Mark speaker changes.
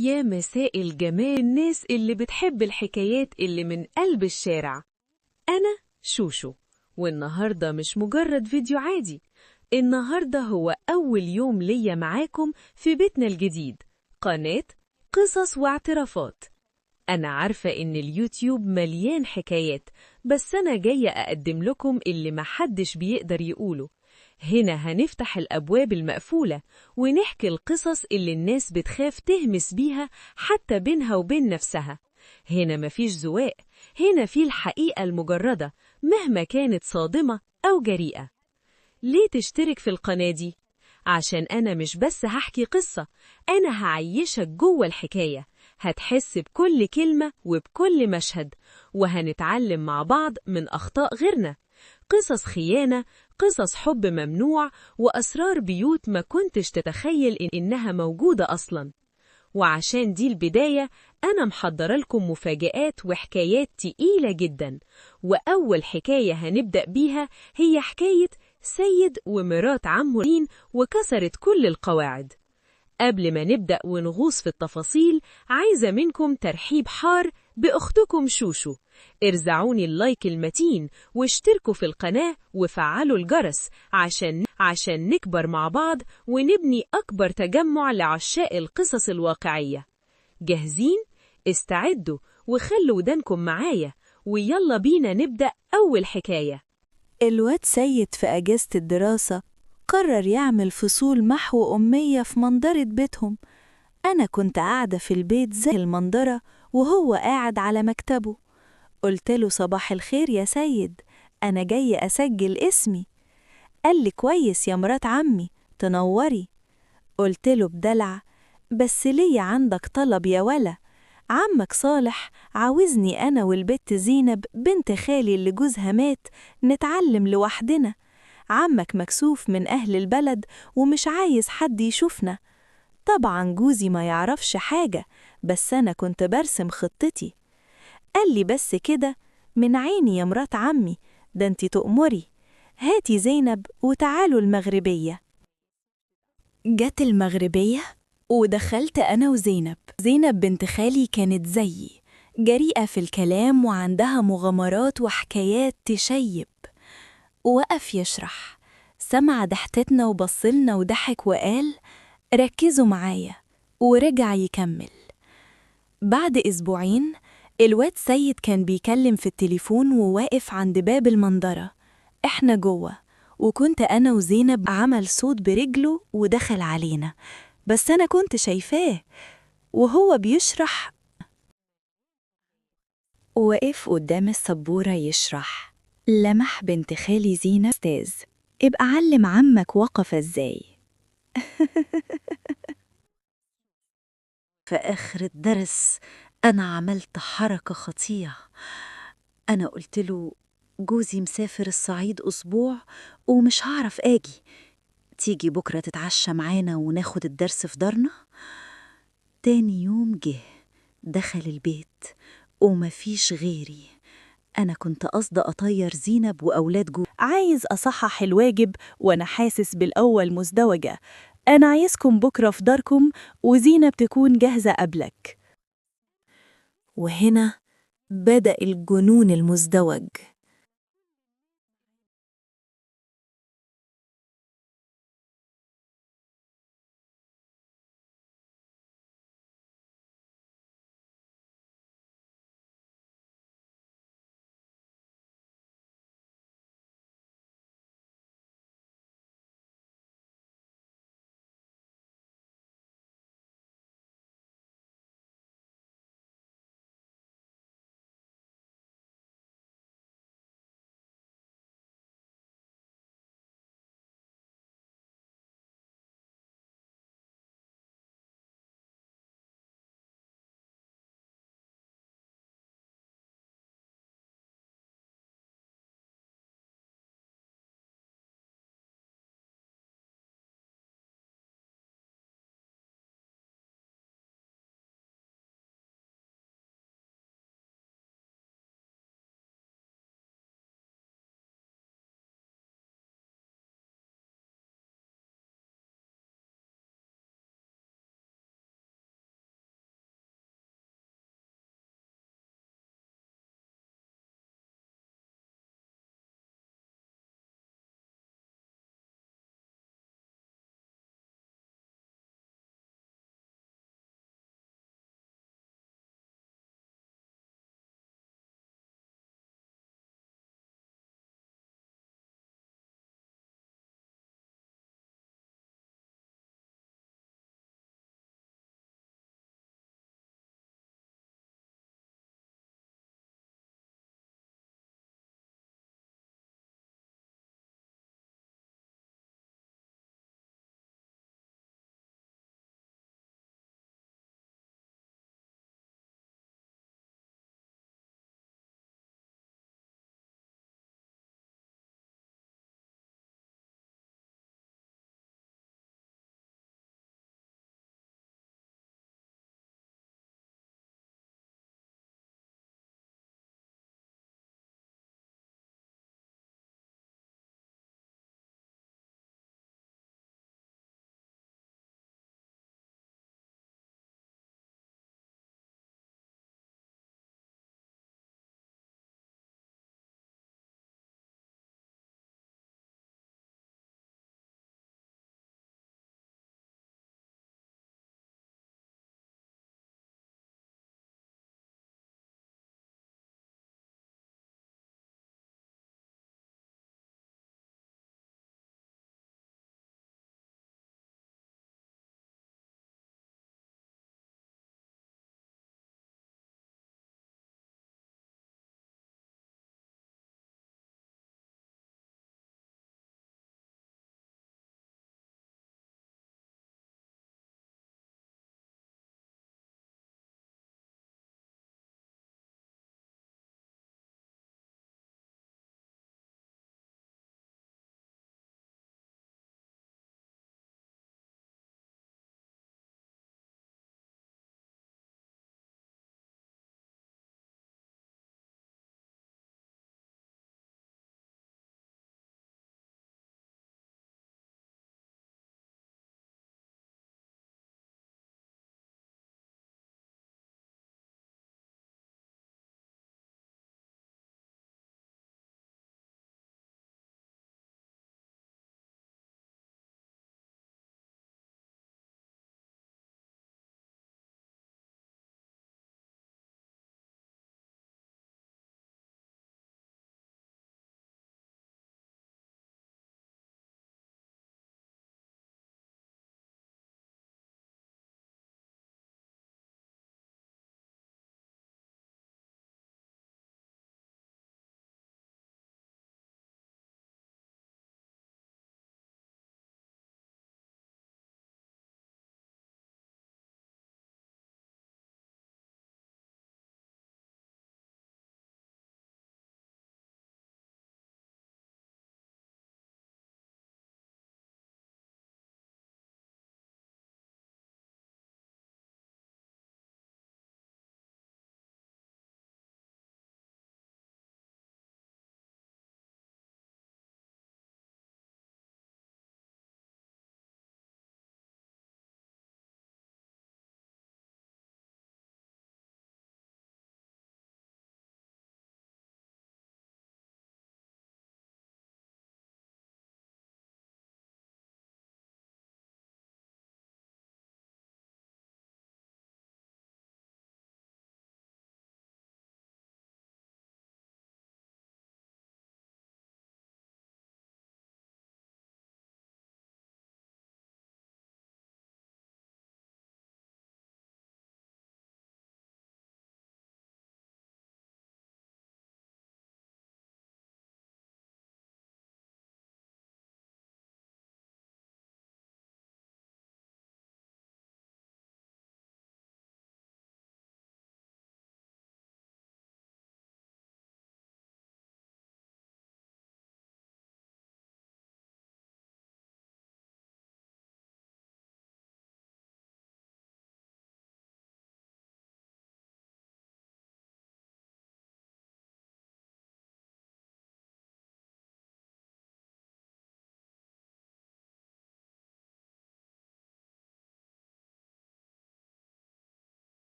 Speaker 1: يا مساء الجمال الناس اللي بتحب الحكايات اللي من قلب الشارع. أنا شوشو، والنهاردة مش مجرد فيديو عادي. النهاردة هو أول يوم ليا معاكم في بيتنا الجديد، قناة قصص واعترافات. أنا عارفة إن اليوتيوب مليان حكايات، بس أنا جاية أقدم لكم اللي محدش بيقدر يقوله. هنا هنفتح الأبواب المقفولة ونحكي القصص اللي الناس بتخاف تهمس بيها حتى بينها وبين نفسها. هنا مفيش زواق، هنا في الحقيقة المجردة مهما كانت صادمة أو جريئة. ليه تشترك في القناة دي؟ عشان أنا مش بس هحكي قصة، أنا هعيشك جوه الحكاية، هتحس بكل كلمة وبكل مشهد، وهنتعلم مع بعض من أخطاء غيرنا. قصص خيانة، قصص حب ممنوع، وأسرار بيوت ما كنتش تتخيل إنها موجودة أصلاً. وعشان دي البداية، أنا محضرة لكم مفاجآت وحكايات تقيلة جداً. وأول حكاية هنبدأ بيها هي حكاية سيد ومرات عمه لين، وكسرت كل القواعد. قبل ما نبدأ ونغوص في التفاصيل، عايزة منكم ترحيب حار بأختكم شوشو. ارزعوني اللايك المتين واشتركوا في القناة وفعلوا الجرس عشان نكبر مع بعض ونبني أكبر تجمع لعشاق القصص الواقعية. جاهزين؟ استعدوا وخلوا ودانكم معايا، ويلا بينا نبدأ أول حكاية.
Speaker 2: الواد سيد في أجازة الدراسة قرر يعمل فصول محو أمية في منظرة بيتهم. أنا كنت قاعدة في البيت زي المنظرة وهو قاعد على مكتبه. قلت له صباح الخير يا سيد، أنا جاي أسجل اسمي. قال لي كويس يا مرات عمي، تنوري. قلت له بدلع بس ليه عندك طلب يا ولا؟ عمك صالح عاوزني أنا والبت زينب بنت خالي اللي جوزها مات نتعلم لوحدنا. عمك مكسوف من أهل البلد ومش عايز حد يشوفنا. طبعا جوزي ما يعرفش حاجة، بس أنا كنت برسم خطتي. قال لي بس كده، من عيني يا مرات عمي، ده انتي تؤمري. هاتي زينب وتعالوا المغربية. جت المغربية ودخلت أنا وزينب. زينب بنت خالي كانت زيي، جريئة في الكلام وعندها مغامرات وحكايات تشيب. وقف يشرح، سمع ضحكتنا وبصلنا وضحك وقال ركزوا معايا، ورجع يكمل. بعد أسبوعين الواد سيد كان بيكلم في التليفون وواقف عند باب المنظرة. احنا جوه، وكنت أنا وزينب عمل صوت برجله ودخل علينا، بس أنا كنت شايفاه وهو بيشرح. وقف قدام السبورة يشرح، لمح بنت خالي زينة أستاذ، ابقى علم عمك وقف ازاي.
Speaker 3: في آخر الدرس أنا عملت حركة خطيرة. أنا قلت له جوزي مسافر الصعيد أسبوع ومش هعرف آجي، تيجي بكرة تتعشى معانا وناخد الدرس في دارنا. تاني يوم جه دخل البيت ومفيش غيري. أنا كنت قصد أطير زينب وأولاد جو.
Speaker 2: عايز أصحح الواجب وأنا حاسس بالأول مزدوجة. أنا عايزكم بكرة في داركم وزينب تكون جاهزة قبلك. وهنا بدأ الجنون المزدوج.